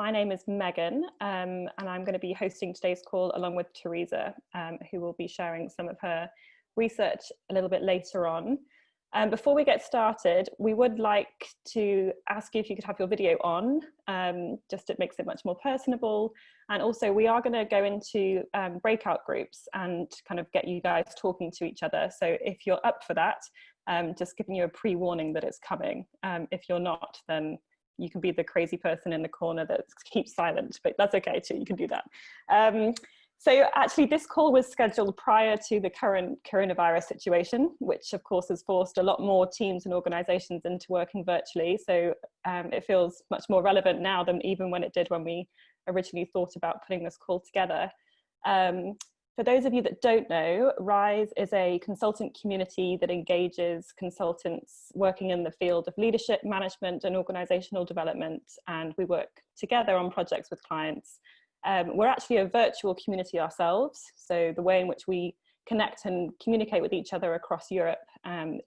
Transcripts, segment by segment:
My name is Megan, and I'm going to be hosting today's call along with Theresa, who will be sharing some of her research a little bit later on. Before we get started, we would like to ask you if you could have your video on, just it makes it much more personable. And also we are going to go into breakout groups and kind of get you guys talking to each other. So if you're up for that, just giving you a pre-warning that it's coming. If you're not, then you can be the crazy person in the corner that keeps silent, but that's okay too, you can do that. So actually this call was scheduled prior to the current coronavirus situation, which of course has forced a lot more teams and organizations into working virtually. So it feels much more relevant now than even when it did when we originally thought about putting this call together. For those of you that don't know, RISE is a consultant community that engages consultants working in the field of leadership, management, and organizational development. And we work together on projects with clients. We're actually a virtual community ourselves. So the way in which we connect and communicate with each other across Europe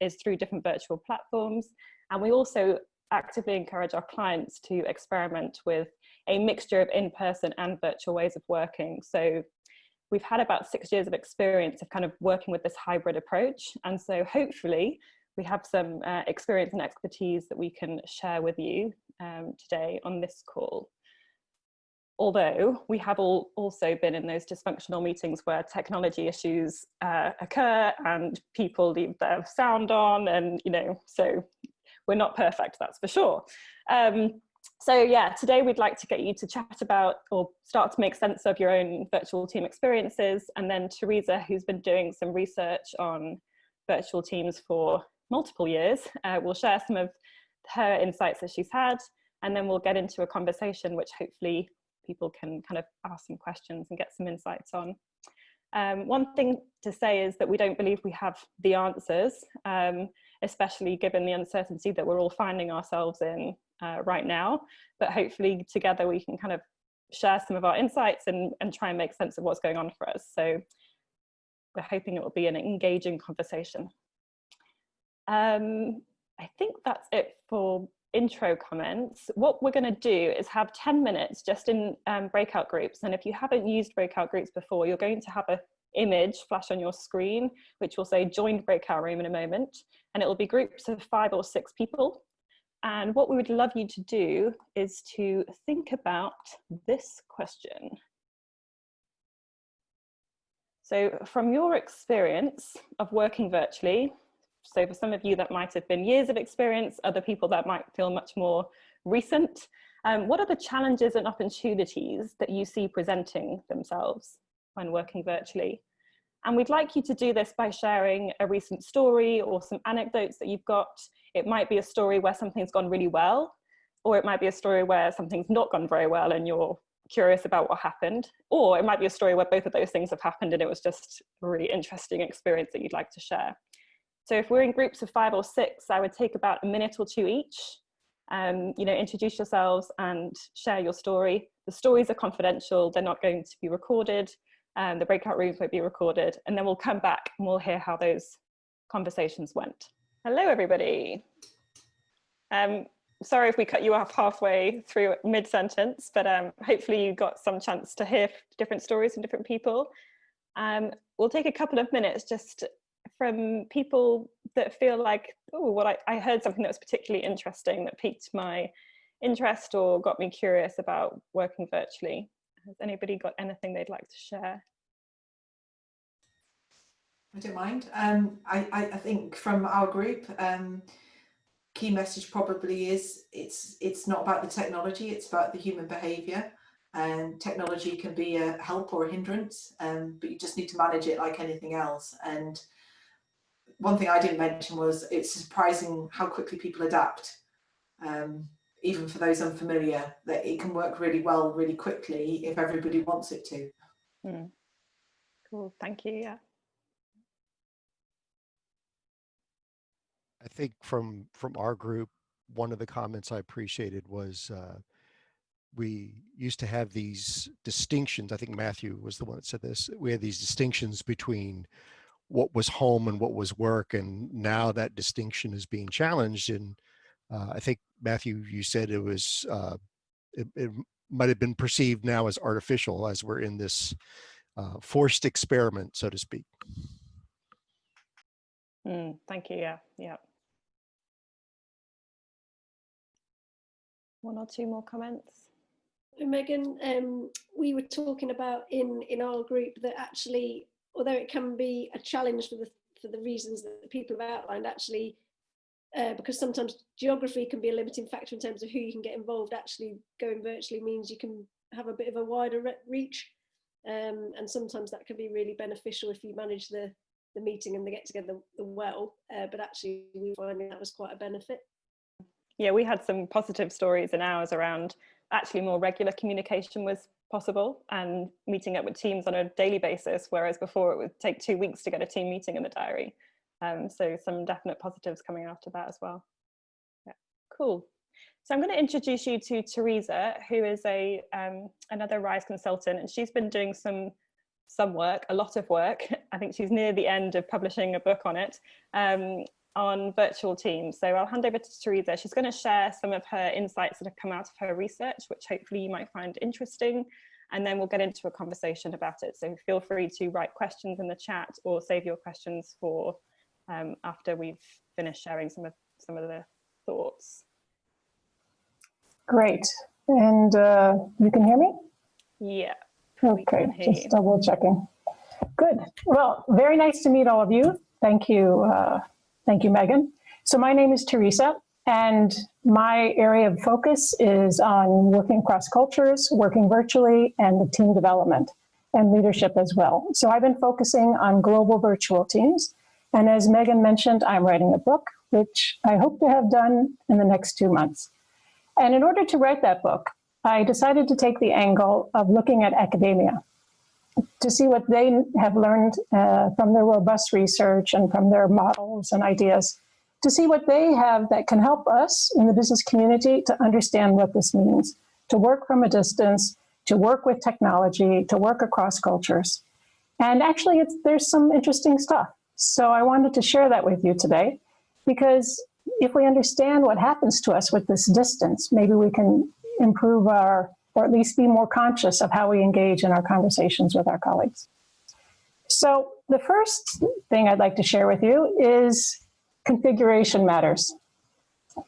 is through different virtual platforms. And we also actively encourage our clients to experiment with a mixture of in-person and virtual ways of working. So we've had about 6 years of experience of kind of working with this hybrid approach. And so hopefully we have some experience and expertise that we can share with you today on this call. Although we have also been in those dysfunctional meetings where technology issues occur and people leave their sound on, and so we're not perfect, that's for sure. So yeah, today we'd like to get you to chat about or start to make sense of your own virtual team experiences. And then Theresa, who's been doing some research on virtual teams for multiple years, will share some of her insights that she's had. And then we'll get into a conversation which hopefully people can kind of ask some questions and get some insights on. One thing to say is that we don't believe we have the answers, especially given the uncertainty that we're all finding ourselves in right now, but hopefully together we can kind of share some of our insights and try and make sense of what's going on for us. So we're hoping it will be an engaging conversation. I think that's it for intro comments. What we're going to do is have 10 minutes just in breakout groups, and if you haven't used breakout groups before, you're going to have an image flash on your screen which will say join breakout room in a moment, and it will be groups of 5 or 6 people. And what we would love you to do is to think about this question. So from your experience of working virtually, so for some of you that might have been years of experience, other people that might feel much more recent, what are the challenges and opportunities that you see presenting themselves when working virtually? And we'd like you to do this by sharing a recent story or some anecdotes that you've got. It might be a story where something's gone really well, or it might be a story where something's not gone very well and you're curious about what happened, or it might be a story where both of those things have happened and it was just a really interesting experience that you'd like to share. So if we're in groups of 5 or 6, I would take about a minute or 2 each. Introduce yourselves and share your story. The stories are confidential, they're not going to be recorded. The breakout rooms won't be recorded, and then we'll come back and we'll hear how those conversations went. Hello, everybody. Sorry if we cut you off halfway through mid-sentence, but hopefully you got some chance to hear different stories from different people. We'll take a couple of minutes just from people that feel like, oh, I heard something that was particularly interesting that piqued my interest or got me curious about working virtually. Has anybody got anything they'd like to share? I don't mind. I think from our group, key message probably is it's not about the technology, it's about the human behaviour. And technology can be a help or a hindrance, but you just need to manage it like anything else. And one thing I didn't mention was it's surprising how quickly people adapt. Even for those unfamiliar, that it can work really well, really quickly if everybody wants it to. Cool, thank you. Yeah. I think from our group, one of the comments I appreciated was we used to have these distinctions. I think Matthew was the one that said this. We had these distinctions between what was home and what was work, and now that distinction is being challenged. And I think Matthew, you said it was it might have been perceived now as artificial, as we're in this forced experiment, so to speak. Thank you. Yeah. One or two more comments. Megan, we were talking about in our group that actually, although it can be a challenge for the reasons that people have outlined, actually, because sometimes geography can be a limiting factor in terms of who you can get involved, actually going virtually means you can have a bit of a wider reach. And sometimes that can be really beneficial if you manage the meeting and the get together well, but actually we find that was quite a benefit. Yeah, we had some positive stories in ours around actually more regular communication was possible and meeting up with teams on a daily basis, whereas before it would take 2 weeks to get a team meeting in the diary. So some definite positives coming after that as well. Yeah, cool. So I'm going to introduce you to Theresa, who is another RISE consultant, and she's been doing some work, a lot of work. I think she's near the end of publishing a book on it, on virtual teams. So I'll hand over to Theresa. She's going to share some of her insights that have come out of her research, which hopefully you might find interesting, and then we'll get into a conversation about it. So feel free to write questions in the chat or save your questions for after we've finished sharing some of the thoughts. Great. And you can hear me? Yeah. Okay, just double checking. Good. Well, very nice to meet all of you. Thank you. Thank you, Megan. So my name is Theresa, and my area of focus is on working across cultures, working virtually, and team development and leadership as well. So I've been focusing on global virtual teams. And as Megan mentioned, I'm writing a book, which I hope to have done in the next 2 months. And in order to write that book, I decided to take the angle of looking at academia to see what they have learned from their robust research and from their models and ideas, to see what they have that can help us in the business community to understand what this means, to work from a distance, to work with technology, to work across cultures. And actually, there's some interesting stuff. So I wanted to share that with you today, because if we understand what happens to us with this distance, maybe we can improve or at least be more conscious of how we engage in our conversations with our colleagues. So the first thing I'd like to share with you is configuration matters.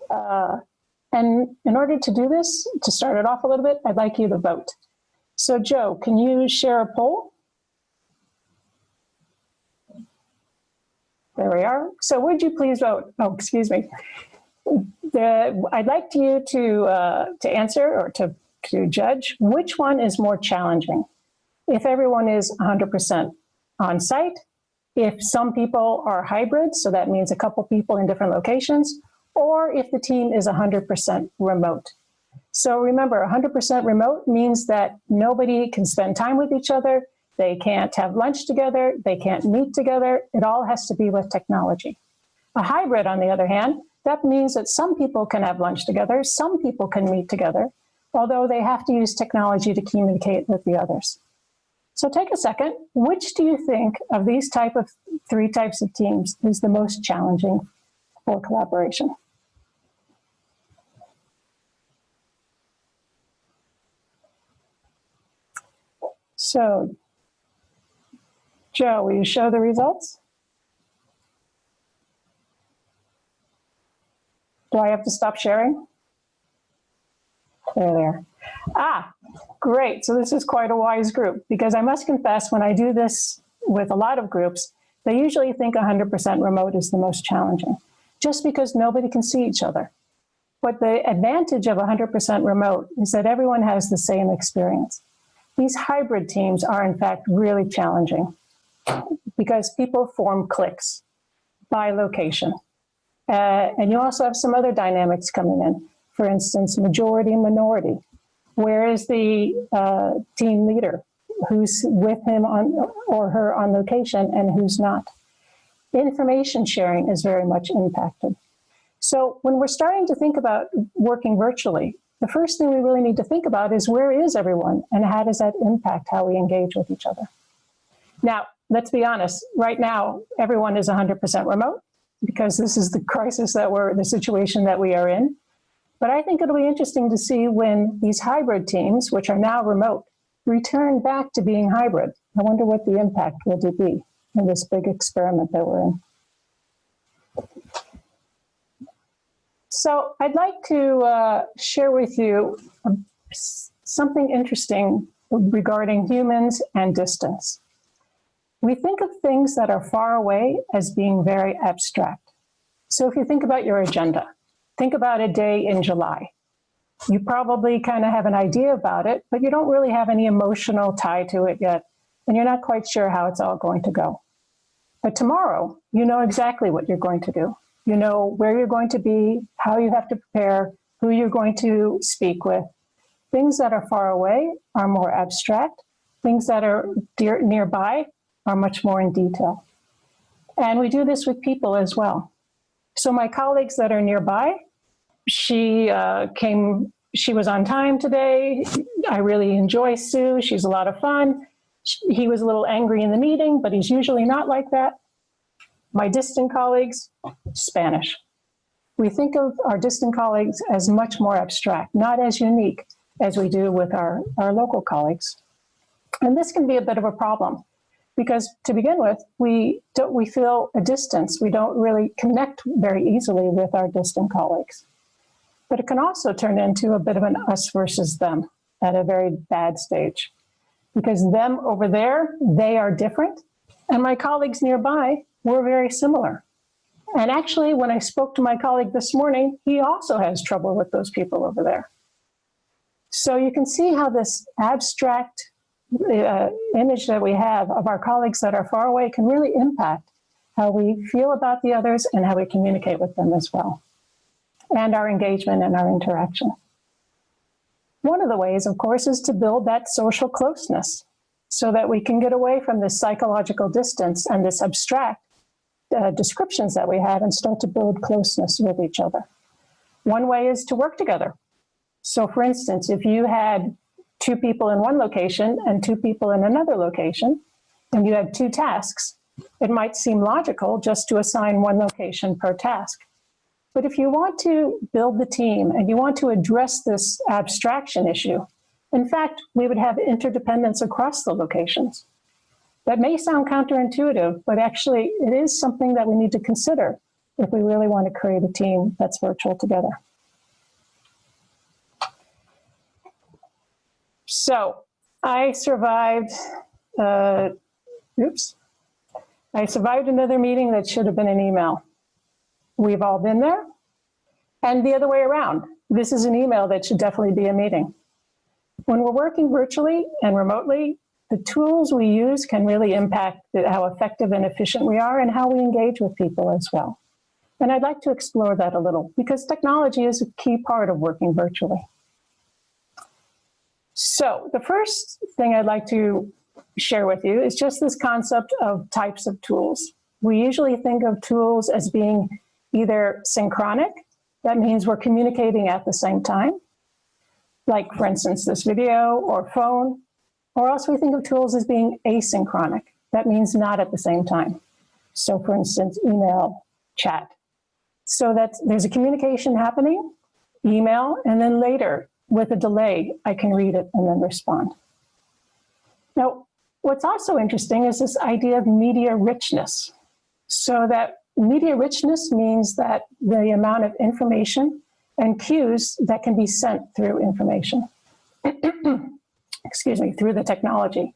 And in order to do this, to start it off a little bit, I'd like you to vote. So Joe, can you share a poll? There we are. So would you please vote? Oh, excuse me. I'd like you to answer or to judge which one is more challenging. If everyone is 100% on site, if some people are hybrid, so that means a couple people in different locations, or if the team is 100% remote. So remember, 100% remote means that nobody can spend time with each other. They can't have lunch together. They can't meet together. It all has to be with technology. A hybrid, on the other hand, that means that some people can have lunch together. Some people can meet together, although they have to use technology to communicate with the others. So take a second. Which do you think of these three types of teams is the most challenging for collaboration? So, Joe, will you show the results? Do I have to stop sharing? There. Ah, great. So this is quite a wise group, because I must confess, when I do this with a lot of groups, they usually think 100% remote is the most challenging, just because nobody can see each other. But the advantage of 100% remote is that everyone has the same experience. These hybrid teams are, in fact, really challenging because people form cliques by location. And you also have some other dynamics coming in. For instance, majority, minority. Where is the team leader? Who's with him or her on location and who's not? Information sharing is very much impacted. So when we're starting to think about working virtually, the first thing we really need to think about is where is everyone and how does that impact how we engage with each other? Now, let's be honest, right now, everyone is 100% remote because this is the crisis the situation that we are in. But I think it'll be interesting to see when these hybrid teams, which are now remote, return back to being hybrid. I wonder what the impact will be in this big experiment that we're in. So I'd like to share with you something interesting regarding humans and distance. We think of things that are far away as being very abstract. So if you think about your agenda, think about a day in July. You probably kind of have an idea about it, but you don't really have any emotional tie to it yet, and you're not quite sure how it's all going to go. But tomorrow, you know exactly what you're going to do. You know where you're going to be, how you have to prepare, who you're going to speak with. Things that are far away are more abstract. Things that are nearby are much more in detail. And we do this with people as well. So my colleagues that are nearby, she was on time today. I really enjoy Sue. She's a lot of fun. He was a little angry in the meeting, but he's usually not like that. My distant colleagues, Spanish. We think of our distant colleagues as much more abstract, not as unique as we do with our local colleagues. And this can be a bit of a problem because to begin with, we feel a distance. We don't really connect very easily with our distant colleagues. But it can also turn into a bit of an us versus them at a very bad stage. Because them over there, they are different. And my colleagues nearby were very similar. And actually, when I spoke to my colleague this morning, he also has trouble with those people over there. So you can see how this abstract image that we have of our colleagues that are far away can really impact how we feel about the others and how we communicate with them as well, and our engagement and our interaction. One of the ways, of course, is to build that social closeness so that we can get away from this psychological distance and this abstract descriptions that we have and start to build closeness with each other. One way is to work together. So for instance, if you had 2 people in one location and 2 people in another location, and you had 2 tasks, it might seem logical just to assign 1 location per task. But if you want to build the team and you want to address this abstraction issue, in fact, we would have interdependence across the locations. That may sound counterintuitive, but actually it is something that we need to consider if we really want to create a team that's virtual together. So I survived, I survived another meeting that should have been an email. We've all been there. And the other way around, this is an email that should definitely be a meeting. When we're working virtually and remotely, the tools we use can really impact how effective and efficient we are and how we engage with people as well. And I'd like to explore that a little because technology is a key part of working virtually. So the first thing I'd like to share with you is just this concept of types of tools. We usually think of tools as being either synchronic, that means we're communicating at the same time, like for instance, this video or phone, or else we think of tools as being asynchronic, that means not at the same time. So for instance, email, chat. So that there's a communication happening, email, and then later, with a delay, I can read it and then respond. Now, what's also interesting is this idea of media richness. So that media richness means that the amount of information and cues that can be sent through information, excuse me, through the technology.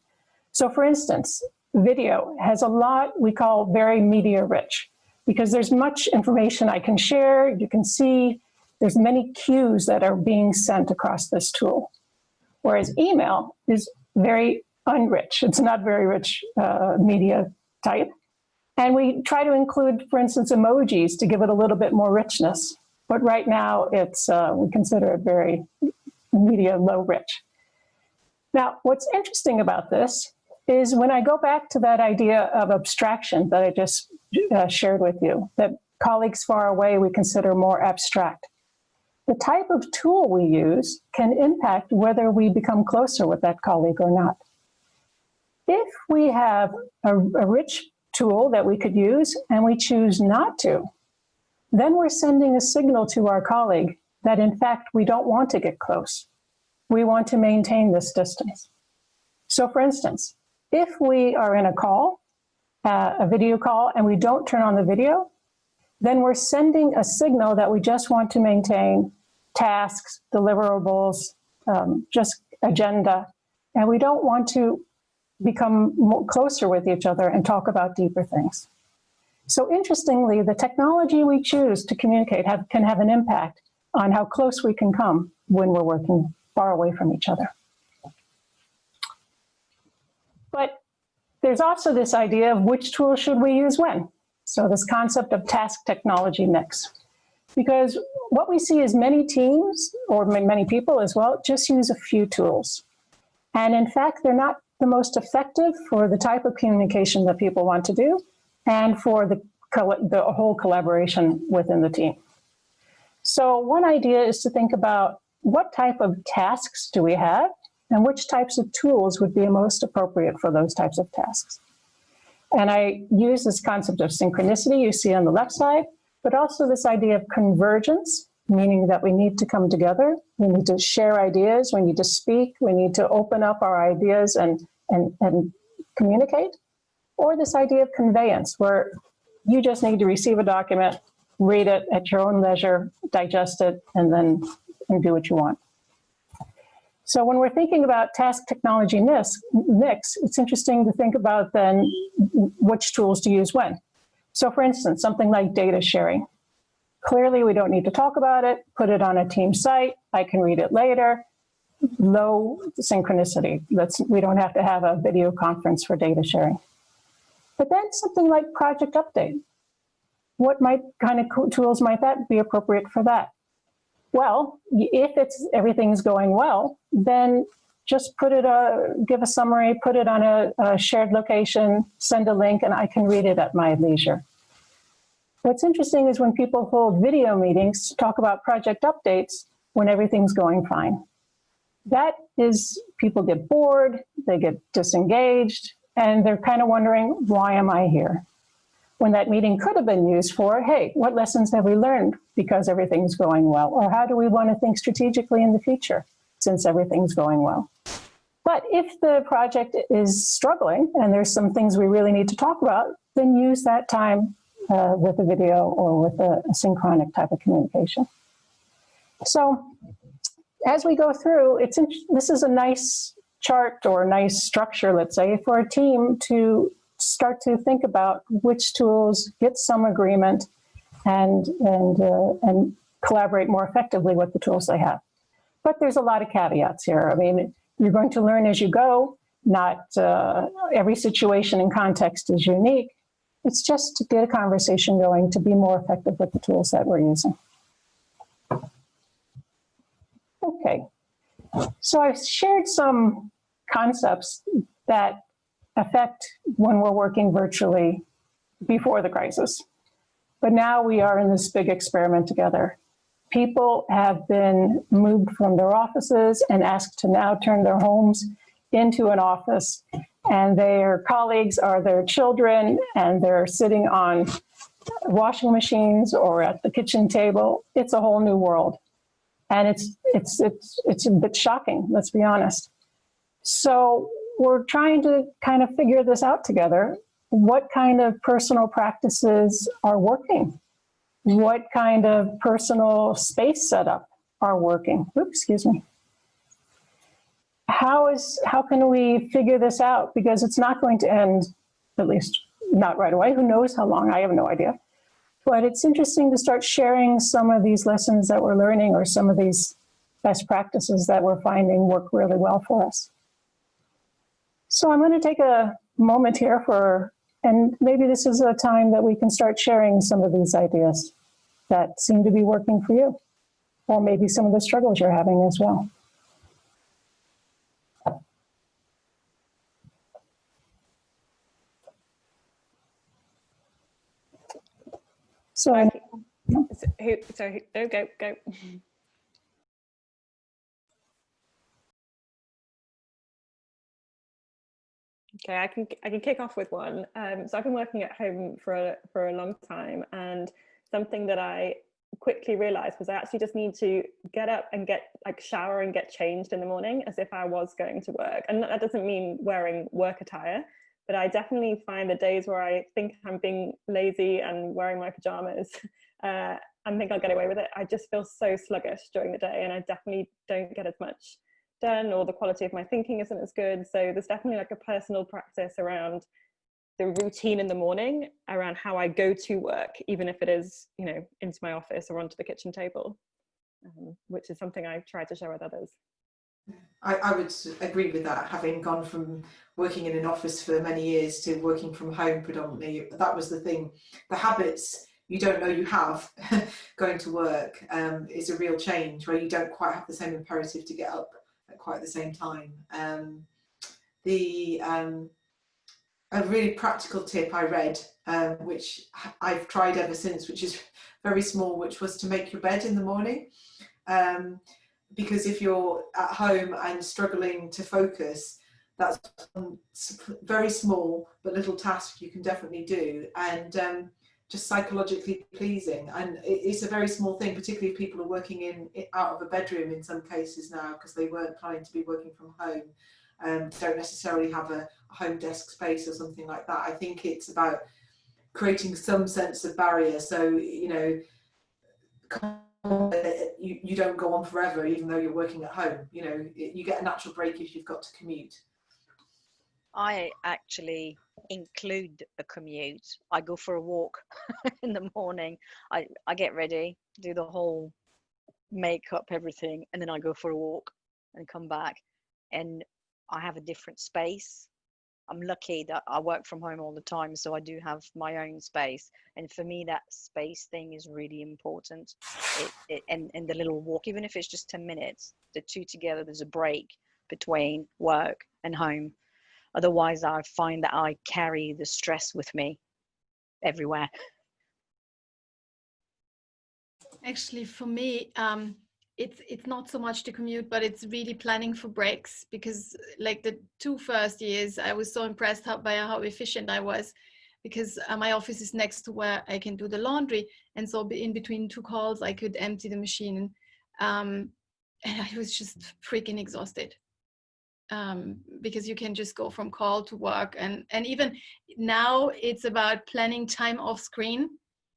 So for instance, video has a lot we call very media rich because there's much information I can share, you can see, there's many cues that are being sent across this tool. Whereas email is very unrich. It's not very rich media type. And we try to include, for instance, emojis to give it a little bit more richness. But right now, it's we consider it very media low rich. Now, what's interesting about this is when I go back to that idea of abstraction that I just shared with you, that colleagues far away we consider more abstract. The type of tool we use can impact whether we become closer with that colleague or not. If we have a rich tool that we could use and we choose not to, then we're sending a signal to our colleague that in fact we don't want to get close. We want to maintain this distance. So for instance, if we are in a call, a video call, and we don't turn on the video, then we're sending a signal that we just want to maintain tasks, deliverables, just agenda, and we don't want to become closer with each other and talk about deeper things. So interestingly, the technology we choose to communicate can have an impact on how close we can come when we're working far away from each other. But there's also this idea of which tool should we use when. So this concept of task technology mix. Because what we see is many teams, or many people as well, just use a few tools. And in fact, they're not the most effective for the type of communication that people want to do and for the whole collaboration within the team. So one idea is to think about what type of tasks do we have and which types of tools would be most appropriate for those types of tasks. And I use this concept of synchronicity you see on the left side, but also this idea of convergence, meaning that we need to come together, we need to share ideas, we need to speak, we need to open up our ideas and communicate. Or this idea of conveyance, where you just need to receive a document, read it at your own leisure, digest it, and then do what you want. So when we're thinking about task technology mix, it's interesting to think about then which tools to use when. So for instance, something like data sharing. Clearly, we don't need to talk about it, put it on a team site, I can read it later. Low synchronicity. We don't have to have a video conference for data sharing. But then something like project update. What kind of tools might that be appropriate for that? Well, if everything's going well, then just give a summary, put it on a shared location, send a link, and I can read it at my leisure. What's interesting is when people hold video meetings to talk about project updates when everything's going fine. That is, people get bored, they get disengaged, and they're kind of wondering, why am I here? When that meeting could have been used for, hey, what lessons have we learned because everything's going well? Or how do we want to think strategically in the future since everything's going well? But if the project is struggling and there's some things we really need to talk about, then use that time with a video or with a synchronic type of communication. So as we go through, this is a nice chart or a nice structure, let's say, for a team to start to think about which tools get some agreement and collaborate more effectively with the tools they have. But there's a lot of caveats here. I mean, you're going to learn as you go. Not every situation and context is unique. It's just to get a conversation going to be more effective with the tools that we're using. Okay, so I've shared some concepts that affect when we're working virtually before the crisis. But now we are in this big experiment together. People have been moved from their offices and asked to now turn their homes into an office, and their colleagues are their children, and they're sitting on washing machines or at the kitchen table. It's a whole new world. And it's a bit shocking, let's be honest. So we're trying to kind of figure this out together. What kind of personal practices are working? What kind of personal space setup are working? Oops, excuse me. How can we figure this out? Because it's not going to end, at least not right away. Who knows how long? I have no idea. But it's interesting to start sharing some of these lessons that we're learning or some of these best practices that we're finding work really well for us. So I'm going to take a moment here and maybe this is a time that we can start sharing some of these ideas that seem to be working for you, or maybe some of the struggles you're having as well. So, go. Okay, I can kick off with one. So I've been working at home for a long time, and something that I quickly realized was I actually just need to get up and get like shower and get changed in the morning as if I was going to work. And that doesn't mean wearing work attire, but I definitely find the days where I think I'm being lazy and wearing my pajamas and think I'll get away with it, I just feel so sluggish during the day, and I definitely don't get as much done, or the quality of my thinking isn't as good. So there's definitely like a personal practice around the routine in the morning around how I go to work, even if it is, you know, into my office or onto the kitchen table, which is something I try to share with others. I would agree with that. Having gone from working in an office for many years to working from home predominantly, that was the thing. The habits you don't know you have going to work is a real change, where you don't quite have the same imperative to get up at quite the same time. A really practical tip I read, which I've tried ever since, which is very small, which was to make your bed in the morning. Because if you're at home and struggling to focus, that's very small but little task you can definitely do, and just psychologically pleasing. And it's a very small thing, particularly if people are working out of a bedroom in some cases now, because they weren't planning to be working from home. Don't necessarily have a home desk space or something like that. I think it's about creating some sense of barrier, so you know, you don't go on forever even though you're working at home. You know, you get a natural break if you've got to commute. I actually include a commute. I go for a walk in the morning. I get ready, do the whole makeup, everything, and then I go for a walk and come back, and I have a different space. I'm lucky that I work from home all the time, so I do have my own space. And for me, that space thing is really important. And the little walk, even if it's just 10 minutes, the two together, there's a break between work and home. Otherwise, I find that I carry the stress with me everywhere. Actually, for me, it's not so much the commute, but it's really planning for breaks, because like the 2 first years, I was so impressed by how efficient I was, because my office is next to where I can do the laundry. And so in between 2 calls, I could empty the machine. And I was just freaking exhausted. Because you can just go from call to work. And even now it's about planning time off screen.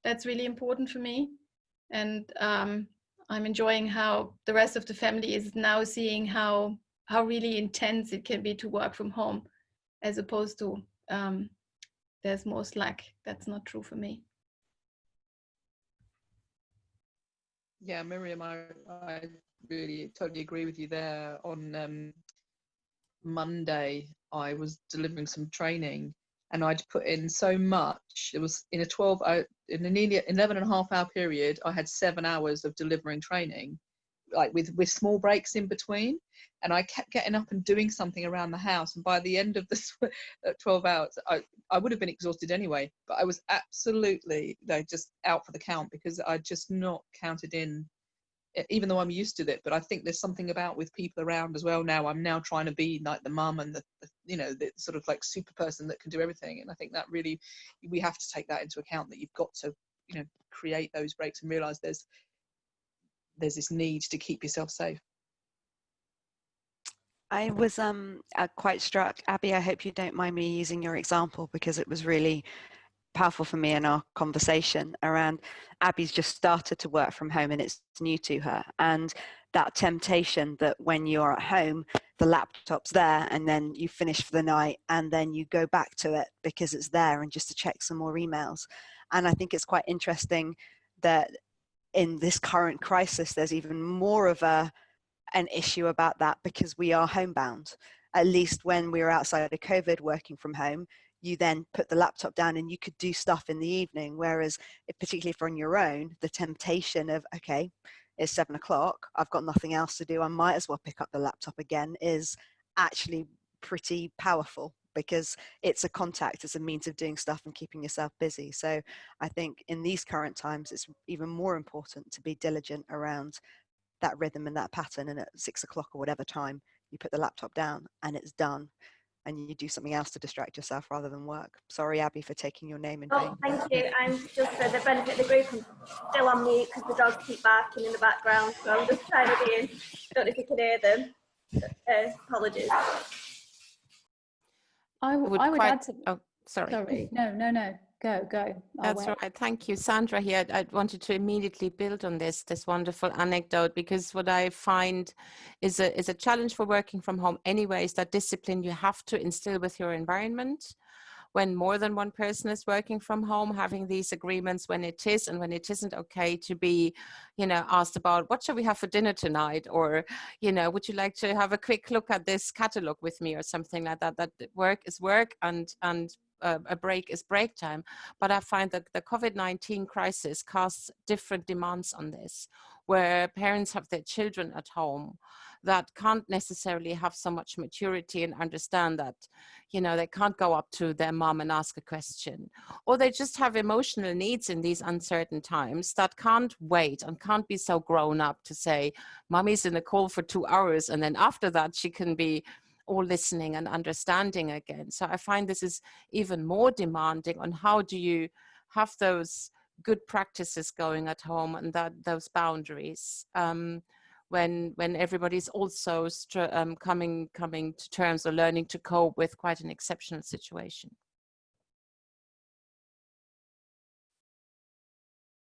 That's really important for me. And I'm enjoying how the rest of the family is now seeing how really intense it can be to work from home, as opposed to there's more slack. That's not true for me. Yeah, Miriam, I really totally agree with you there. On Monday, I was delivering some training, and I'd put in so much. It was in a nearly 11.5 hour period, I had 7 hours of delivering training, like with small breaks in between. And I kept getting up and doing something around the house. And by the end of the 12 hours, I would have been exhausted anyway, but I was absolutely just out for the count, because I'd just not counted in, even though I'm used to it. But I think there's something about with people around as well now. I'm now trying to be like the mum and the sort of like super person that can do everything. And I think that really, we have to take that into account, that you've got to, create those breaks and realize there's this need to keep yourself safe. I was quite struck, Abby, I hope you don't mind me using your example, because it was really powerful for me in our conversation around Abby's just started to work from home and it's new to her, and that temptation that when you're at home the laptop's there and then you finish for the night and then you go back to it because it's there and just to check some more emails. And I think it's quite interesting that in this current crisis there's even more of an issue about that, because we are homebound. At least when we were outside of COVID working from home, you then put the laptop down and you could do stuff in the evening. Whereas particularly if you're on your own, the temptation of, okay, it's 7 o'clock, I've got nothing else to do, I might as well pick up the laptop again, is actually pretty powerful, because it's a contact, it's a means of doing stuff and keeping yourself busy. So I think in these current times, it's even more important to be diligent around that rhythm and that pattern. And at 6 o'clock or whatever time, you put the laptop down and it's done. and you do something else to distract yourself rather than work. Sorry, Abby, for taking your name in Oh, vain. thank you. I'm just for the benefit of the group, I'm still on mute because the dogs keep barking in the background, so I'm just trying to be in. Don't know if you can hear them. Apologies. I would add to. Oh, sorry. No. Go. That's right. Thank you, Sandra. Here, I wanted to immediately build on this wonderful anecdote, because what I find is a challenge for working from home anyway is that discipline you have to instill with your environment. When more than one person is working from home, having these agreements when it is and when it isn't okay to be, asked about what shall we have for dinner tonight, or, would you like to have a quick look at this catalog with me or something like that. That work is work and a break is break time. But I find that the COVID-19 crisis casts different demands on this, where parents have their children at home that can't necessarily have so much maturity and understand that, they can't go up to their mom and ask a question, or they just have emotional needs in these uncertain times that can't wait and can't be so grown up to say, mommy's in a call for 2 hours, and then after that she can be all listening and understanding again. So I find this is even more demanding on how do you have those good practices going at home and those boundaries when everybody's also coming to terms or learning to cope with quite an exceptional situation.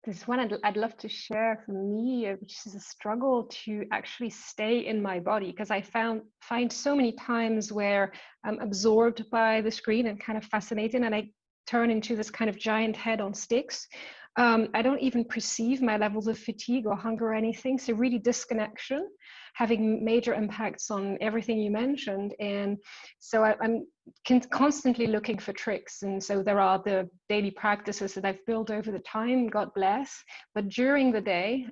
There's one I'd love to share for me, which is a struggle to actually stay in my body, because I find so many times where I'm absorbed by the screen and kind of fascinated, and I turn into this kind of giant head on sticks. I don't even perceive my levels of fatigue or hunger or anything. So really disconnection, having major impacts on everything you mentioned. And so I'm constantly looking for tricks. And so there are the daily practices that I've built over the time, God bless. But during the day,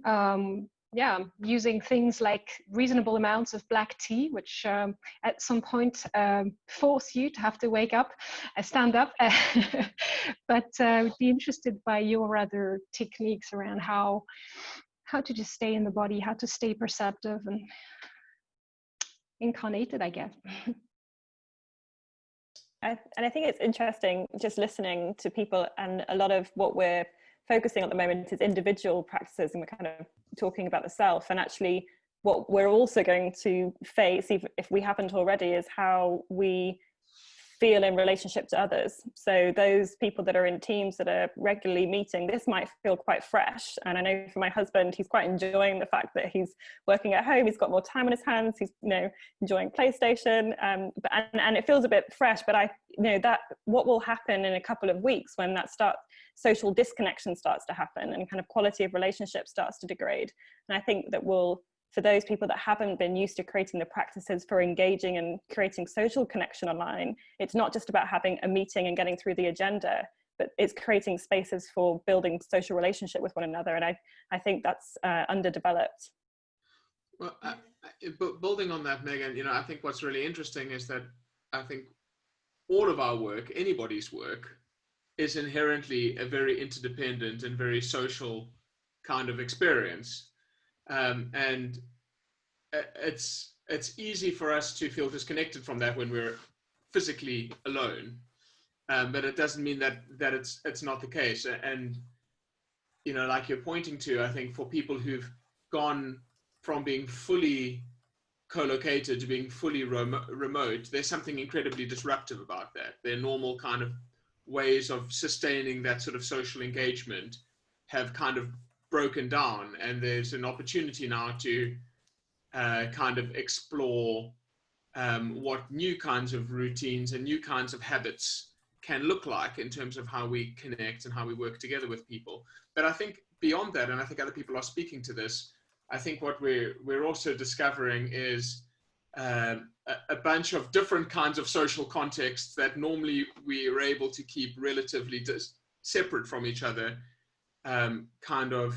using things like reasonable amounts of black tea, which at some point force you to have to wake up, stand up. But I would be interested by your other techniques around how to just stay in the body, how to stay perceptive and incarnated, I guess. And I think it's interesting just listening to people, and a lot of what we're focusing on at the moment is individual practices, and we're kind of talking about the self, and actually what we're also going to face, even if we haven't already, is how we feel in relationship to others. So those people that are in teams that are regularly meeting, this might feel quite fresh. And I know for my husband, he's quite enjoying the fact that he's working at home, he's got more time on his hands, he's enjoying PlayStation, and it feels a bit fresh. But I know that what will happen in a couple of weeks when that social disconnection starts to happen and kind of quality of relationship starts to degrade. And I think that for those people that haven't been used to creating the practices for engaging and creating social connection online, it's not just about having a meeting and getting through the agenda, but it's creating spaces for building social relationship with one another. And I think that's underdeveloped. Well, building on that, Megan, I think what's really interesting is that I think all of our work, anybody's work, is inherently a very interdependent and very social kind of experience. And it's easy for us to feel disconnected from that when we're physically alone, but it doesn't mean that it's not the case. And like you're pointing to, I think for people who've gone from being fully co-located to being fully remote, there's something incredibly disruptive about that. Their normal kind of ways of sustaining that sort of social engagement have kind of broken down, and there's an opportunity now to kind of explore what new kinds of routines and new kinds of habits can look like in terms of how we connect and how we work together with people. But I think beyond that, and I think other people are speaking to this, I think what we're also discovering is a bunch of different kinds of social contexts that normally we are able to keep relatively separate from each other, kind of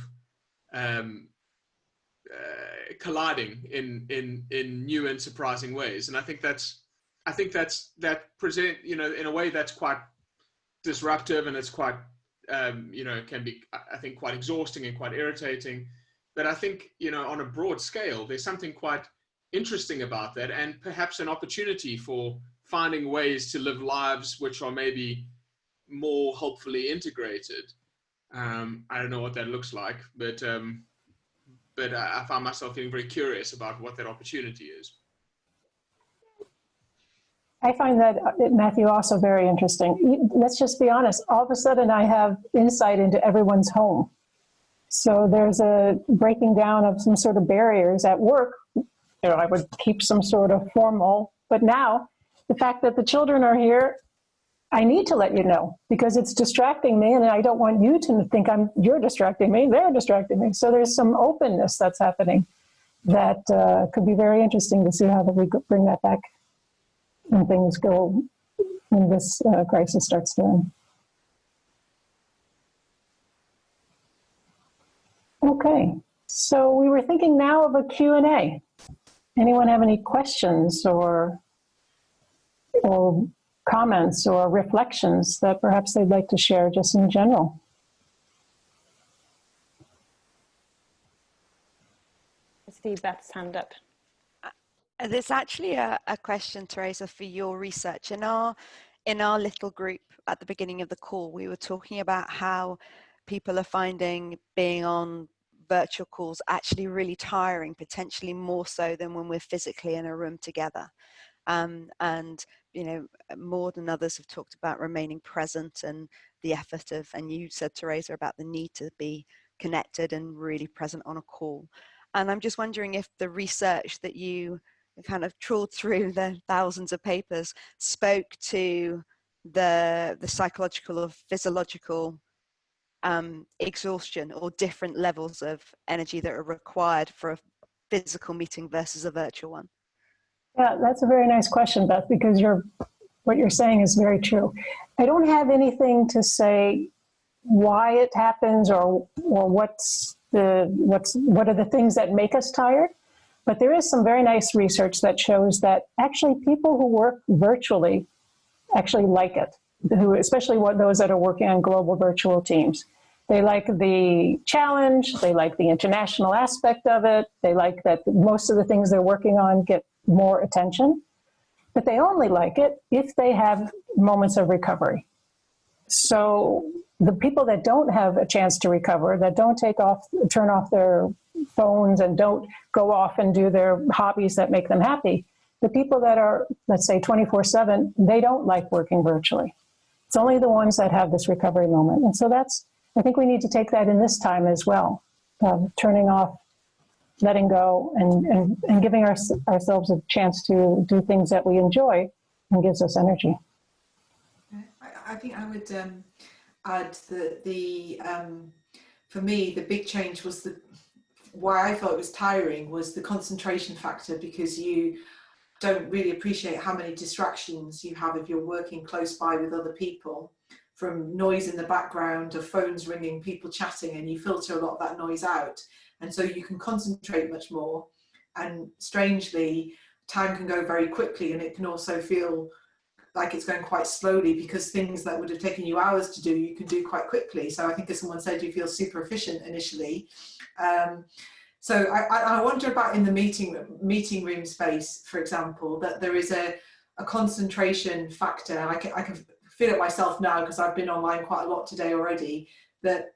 colliding in new and surprising ways. And I think that present, in a way that's quite disruptive, and it's quite can be, I think, quite exhausting and quite irritating. But I think, on a broad scale, there's something quite interesting about that, and perhaps an opportunity for finding ways to live lives which are maybe more helpfully integrated. I don't know what that looks like, but I found myself feeling very curious about what that opportunity is. I find that, Matthew, also very interesting. Let's just be honest. All of a sudden, I have insight into everyone's home. So there's a breaking down of some sort of barriers at work. You know, I would keep some sort of formal, but now the fact that the children are here, I need to let you know because it's distracting me, and I don't want you to think you're distracting me. They're distracting me. So there's some openness that's happening that could be very interesting to see how we bring that back when things go, when this crisis starts to end. Okay, so we were thinking now of a Q&A. Anyone have any questions or comments or reflections that perhaps they'd like to share just in general? I see Beth's hand up. There's actually a question, Theresa, for your research. In our little group at the beginning of the call, we were talking about how people are finding being on virtual calls actually really tiring, potentially more so than when we're physically in a room together. And, you know, more than others have talked about remaining present and the effort of, and you said, Theresa, about the need to be connected and really present on a call. And I'm just wondering if the research that you kind of trawled through the thousands of papers spoke to the psychological or physiological exhaustion or different levels of energy that are required for a physical meeting versus a virtual one. Yeah, that's a very nice question, Beth, because what you're saying is very true. I don't have anything to say why it happens or what are the things that make us tired. But there is some very nice research that shows that actually people who work virtually actually like it, especially those that are working on global virtual teams. They like the challenge, they like the international aspect of it, they like that most of the things they're working on get more attention, but they only like it if they have moments of recovery. So the people that don't have a chance to recover, that don't turn off their phones and don't go off and do their hobbies that make them happy, the people that are, let's say, 24/7, they don't like working virtually. It's only the ones that have this recovery moment. And so I think we need to take that in this time as well, turning off, letting go, and giving ourselves a chance to do things that we enjoy and gives us energy. I think I would add that for me, the big change was why I thought it was tiring was the concentration factor, because you don't really appreciate how many distractions you have if you're working close by with other people, from noise in the background of phones ringing, people chatting, and you filter a lot of that noise out. And so you can concentrate much more. And strangely, time can go very quickly, and it can also feel like it's going quite slowly, because things that would have taken you hours to do, you can do quite quickly. So I think, as someone said, you feel super efficient initially. So I wonder about in the meeting room space, for example, that there is a concentration factor. I can feel it myself now, because I've been online quite a lot today already, that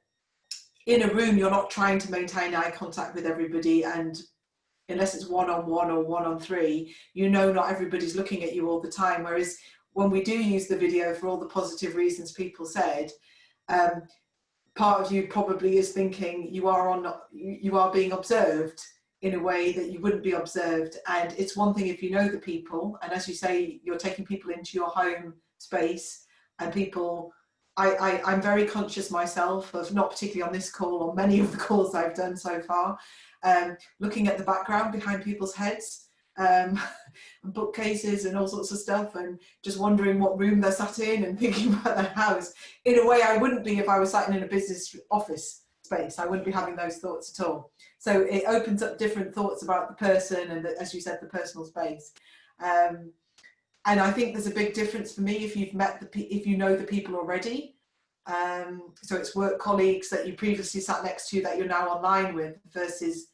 in a room you're not trying to maintain eye contact with everybody, and unless it's one-on-one or one-on-three, not everybody's looking at you all the time. Whereas when we do use the video for all the positive reasons people said, part of you probably is thinking you are being observed in a way that you wouldn't be observed. And it's one thing if you know the people, and as you say, you're taking people into your home space, and people, I'm very conscious myself of, not particularly on this call or many of the calls I've done so far, looking at the background behind people's heads, and bookcases and all sorts of stuff, and just wondering what room they're sat in and thinking about their house in a way I wouldn't be if I was sat in a business office space. I wouldn't be having those thoughts at all. So it opens up different thoughts about the person and, as you said, the personal space. And I think there's a big difference for me if if you know the people already. So it's work colleagues that you previously sat next to that you're now online with versus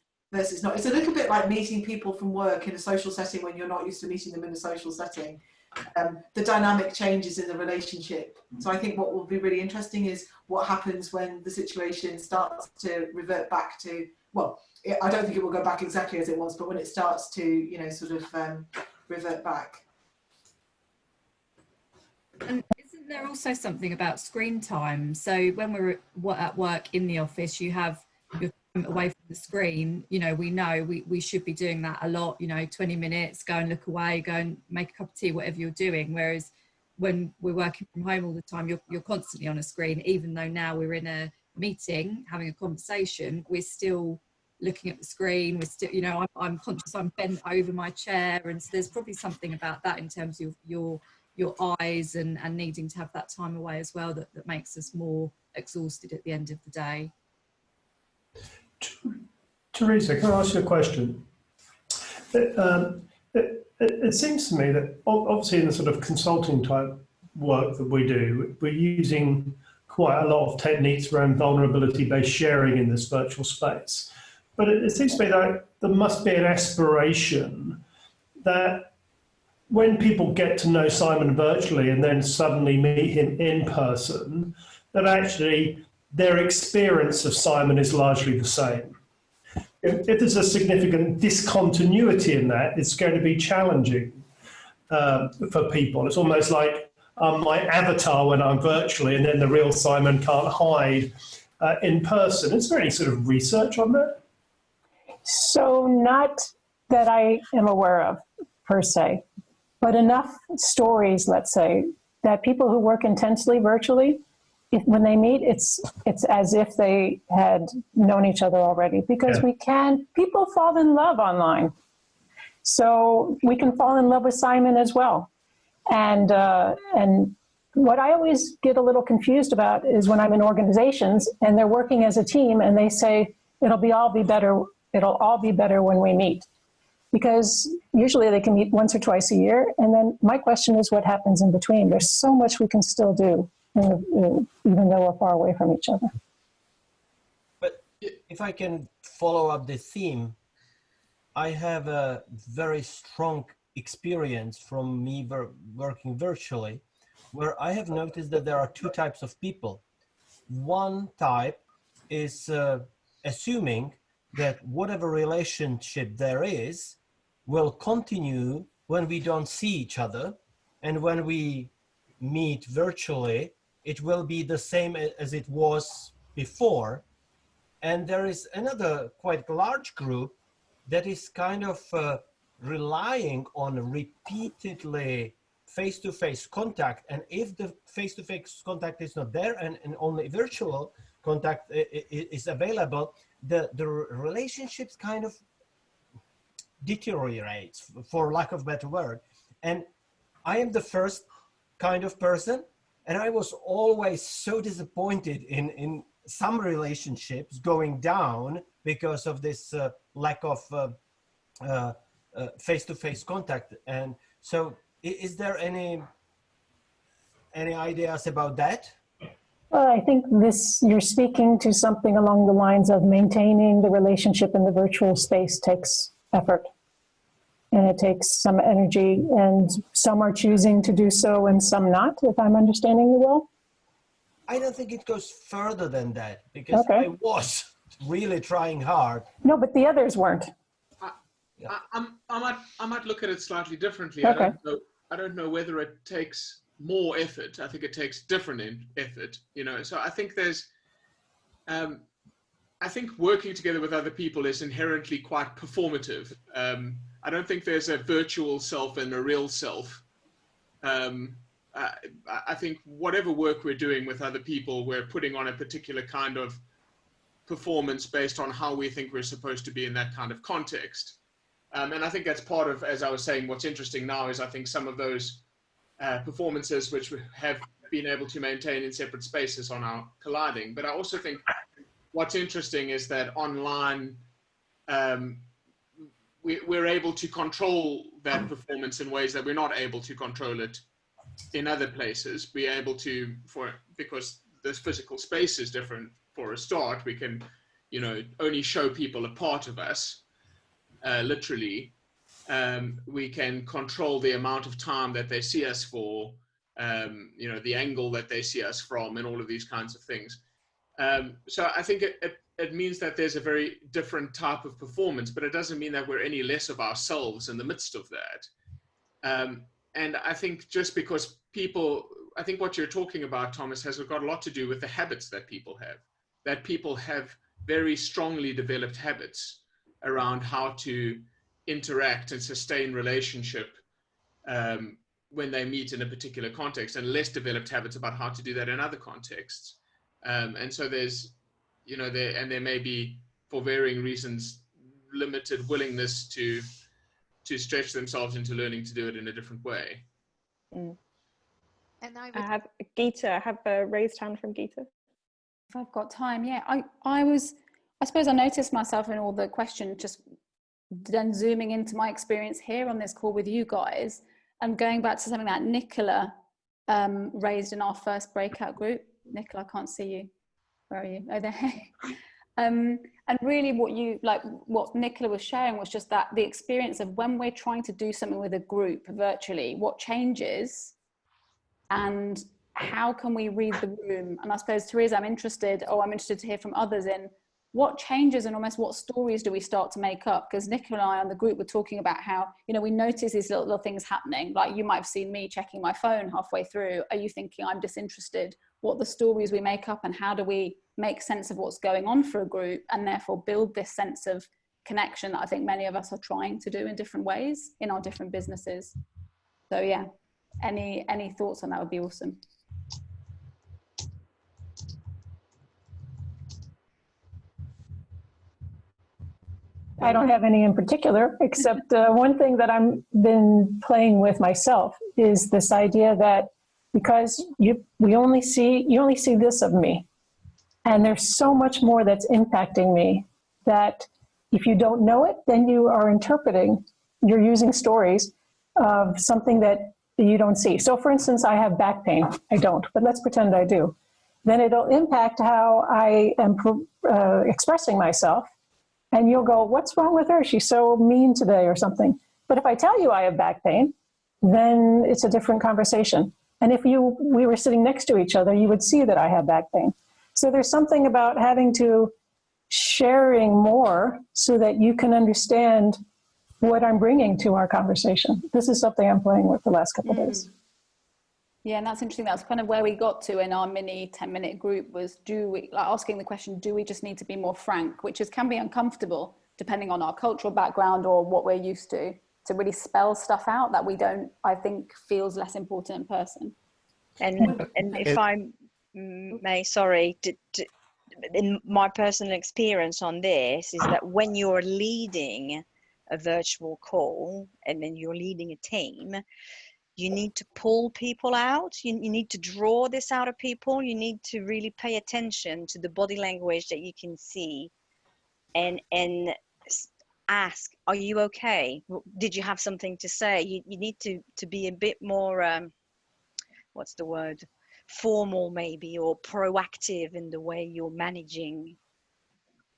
not. It's a little bit like meeting people from work in a social setting when you're not used to meeting them in a social setting. the dynamic changes in the relationship. So I think what will be really interesting is what happens when the situation starts to revert back to, well, I don't think it will go back exactly as it was, but when it starts to, you know, sort of revert back. And isn't there also something about screen time? So when we're at work in the office, you have your time away from the screen. You know we should be doing that a lot, you know, 20 minutes, go and look away, go and make a cup of tea, whatever you're doing. Whereas when we're working from home all the time, you're constantly on a screen. Even though now we're in a meeting, having a conversation, we're still looking at the screen. We're still, you know, I'm conscious I'm bent over my chair. And so there's probably something about that in terms of your eyes and needing to have that time away as well that makes us more exhausted at the end of the day. Theresa, can I ask you a question? It seems to me that obviously in the sort of consulting type work that we do, we're using quite a lot of techniques around vulnerability-based sharing in this virtual space. But it seems to me that there must be an aspiration that when people get to know Simon virtually and then suddenly meet him in person, that actually their experience of Simon is largely the same. If there's a significant discontinuity in that, it's going to be challenging for people. It's almost like my avatar when I'm virtually, and then the real Simon can't hide in person. Is there any sort of research on that? So not that I am aware of, per se, but enough stories, let's say, that people who work intensely virtually, when they meet, it's as if they had known each other already, because people fall in love online. So we can fall in love with Simon as well. And what I always get a little confused about is when I'm in organizations and they're working as a team and they say, it'll all be better when we meet. Because usually they can meet once or twice a year. And then my question is what happens in between? There's so much we can still do, even though we're far away from each other. But if I can follow up the theme, I have a very strong experience from me working virtually, where I have noticed that there are two types of people. One type is assuming that whatever relationship there is will continue when we don't see each other, and when we meet virtually, it will be the same as it was before. And there is another quite large group that is kind of relying on repeatedly face-to-face contact. And if the face-to-face contact is not there and only virtual contact is available, the relationships kind of deteriorates, for lack of a better word. And I am the first kind of person, and I was always so disappointed in some relationships going down because of this lack of face-to-face contact. And so is there any ideas about that? Well, I think you're speaking to something along the lines of maintaining the relationship in the virtual space takes effort. And it takes some energy, and some are choosing to do so and some not, if I'm understanding you well. I don't think it goes further than that, because I was really trying hard. No, but the others weren't. I might look at it slightly differently. Okay. I don't know whether it takes more effort. I think it takes different effort, you know. So I think there's, I think working together with other people is inherently quite performative. I don't think there's a virtual self and a real self. I think whatever work we're doing with other people, we're putting on a particular kind of performance based on how we think we're supposed to be in that kind of context. And I think that's part of, as I was saying, what's interesting now is I think some of those performances which we have been able to maintain in separate spaces are now colliding. But I also think what's interesting is that online, we're able to control that performance in ways that we're not able to control it in other places. We're able to, because this physical space is different for a start, we can, you know, only show people a part of us, literally. We can control the amount of time that they see us for, you know, the angle that they see us from, and all of these kinds of things. So I think it means that there's a very different type of performance, but it doesn't mean that we're any less of ourselves in the midst of that. And I think just because people, I think what you're talking about, Thomas, has got a lot to do with the habits that people have. That people have very strongly developed habits around how to interact and sustain relationship when they meet in a particular context, and less developed habits about how to do that in other contexts. And so there's, you know, there may be, for varying reasons, limited willingness to stretch themselves into learning to do it in a different way. Mm. And I have Geeta. I have a raised hand from Geeta. If I've got time, yeah. I suppose I noticed myself in all the questions, just then zooming into my experience here on this call with you guys, and going back to something that Nicola raised in our first breakout group. Nicola, I can't see you. Where are you? Oh, there. And really what Nicola was sharing was just that the experience of when we're trying to do something with a group virtually, what changes and how can we read the room? And I suppose, Theresa, I'm interested to hear from others in what changes and almost what stories do we start to make up? Because Nicola and I on the group were talking about how, you know, we notice these little things happening. Like you might have seen me checking my phone halfway through. Are you thinking I'm disinterested? What the stories we make up, and how do we make sense of what's going on for a group, and therefore build this sense of connection that I think many of us are trying to do in different ways in our different businesses. So yeah, any thoughts on that would be awesome. I don't have any in particular, except one thing that I've been playing with myself is this idea that because you only see this of me, and there's so much more that's impacting me that if you don't know it, then you are interpreting, you're using stories of something that you don't see. So for instance, I have back pain. I don't, but let's pretend I do. Then it'll impact how I am expressing myself. And you'll go, what's wrong with her? She's so mean today or something. But if I tell you I have back pain, then it's a different conversation. And if we were sitting next to each other, you would see that I have back pain. So there's something about having to sharing more so that you can understand what I'm bringing to our conversation. This is something I'm playing with the last couple of days. Yeah, and that's interesting. That's kind of where we got to in our mini 10-minute group, was asking the question, do we just need to be more frank, which can be uncomfortable depending on our cultural background or what we're used to really spell stuff out that we don't, I think, feels less important in person. And if I may, sorry, in my personal experience on this is that when you're leading a virtual call and then you're leading a team, you need to pull people out. You need to draw this out of people. You need to really pay attention to the body language that you can see, and ask, are you okay? Did you have something to say? You need to be a bit more, what's the word? Formal maybe, or proactive in the way you're managing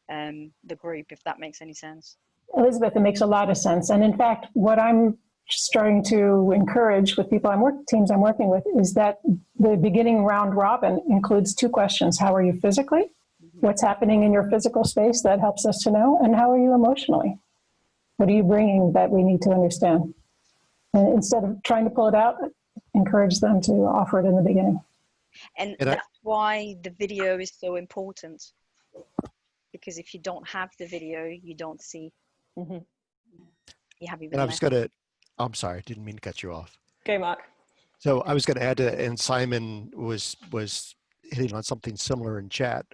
the group, if that makes any sense. Elizabeth, it makes a lot of sense. And in fact, what I'm starting to encourage with people teams I'm working with is that the beginning round robin includes 2 questions. How are you physically? What's happening in your physical space that helps us to know? And how are you emotionally? What are you bringing that we need to understand? And instead of trying to pull it out, encourage them to offer it in the beginning. And that's why the video is so important. Because if you don't have the video, you don't see. You haven't even. And I was going to, I'm sorry, I didn't mean to cut you off. Go, Mark. So I was going to add to, and Simon was hitting on something similar in chat.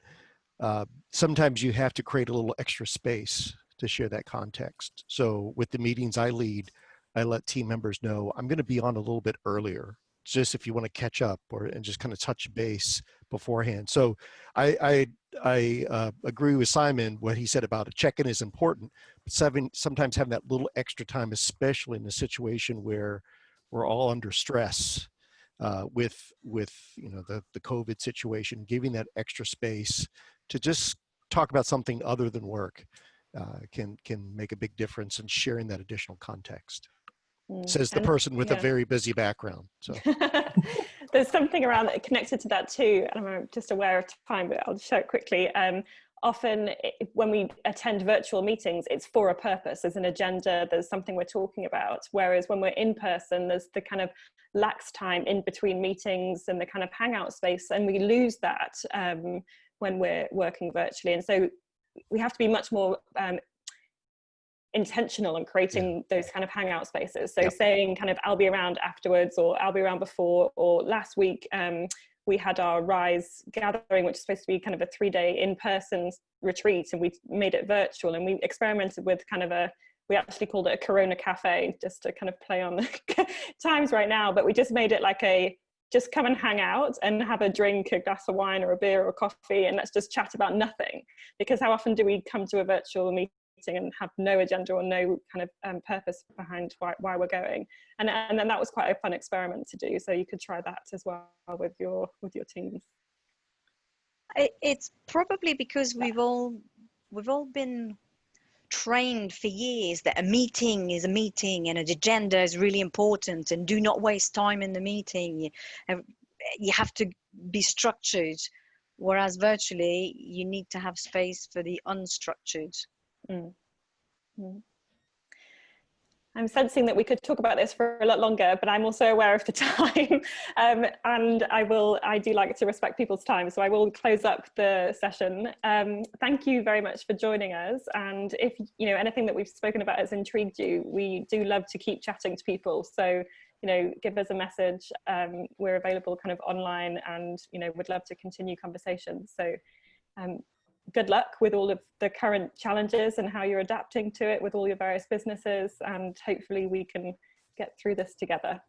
Sometimes you have to create a little extra space to share that context. So with the meetings I lead, I let team members know I'm going to be on a little bit earlier, just if you want to catch up and just kind of touch base beforehand. So I agree with Simon. What he said about a check-in is important, but sometimes having that little extra time, especially in a situation where we're all under stress with you know the COVID situation, giving that extra space to just talk about something other than work can make a big difference in sharing that additional context. Mm. Says the person with a very busy background. So there's something around that connected to that too, and I'm just aware of time, but I'll show it quickly. Often when we attend virtual meetings, it's for a purpose. There's an agenda, there's something we're talking about. Whereas when we're in person, there's the kind of lax time in between meetings and the kind of hangout space, and we lose that when we're working virtually. And so we have to be much more intentional in creating those kind of hangout spaces. So saying kind of, I'll be around afterwards, or I'll be around before, or last week, we had our RISE gathering, which is supposed to be kind of a 3-day in-person retreat, and we made it virtual, and we experimented with kind of we actually called it a Corona Cafe, just to kind of play on the times right now, but we just made it like just come and hang out and have a drink, a glass of wine or a beer or coffee, and let's just chat about nothing. Because how often do we come to a virtual meeting and have no agenda or no kind of purpose behind why we're going? And then that was quite a fun experiment to do. So you could try that as well with your teams. It's probably because we've all been trained for years that a meeting is a meeting and an agenda is really important, and do not waste time in the meeting. You have to be structured, whereas virtually you need to have space for the unstructured. Mm. Mm. I'm sensing that we could talk about this for a lot longer, but I'm also aware of the time, and I do like to respect people's time, so I will close up the session. Thank you very much for joining us, and if anything that we've spoken about has intrigued you, we do love to keep chatting to people, so give us a message. We're available kind of online, and would love to continue conversations. So good luck with all of the current challenges and how you're adapting to it with all your various businesses, and hopefully we can get through this together.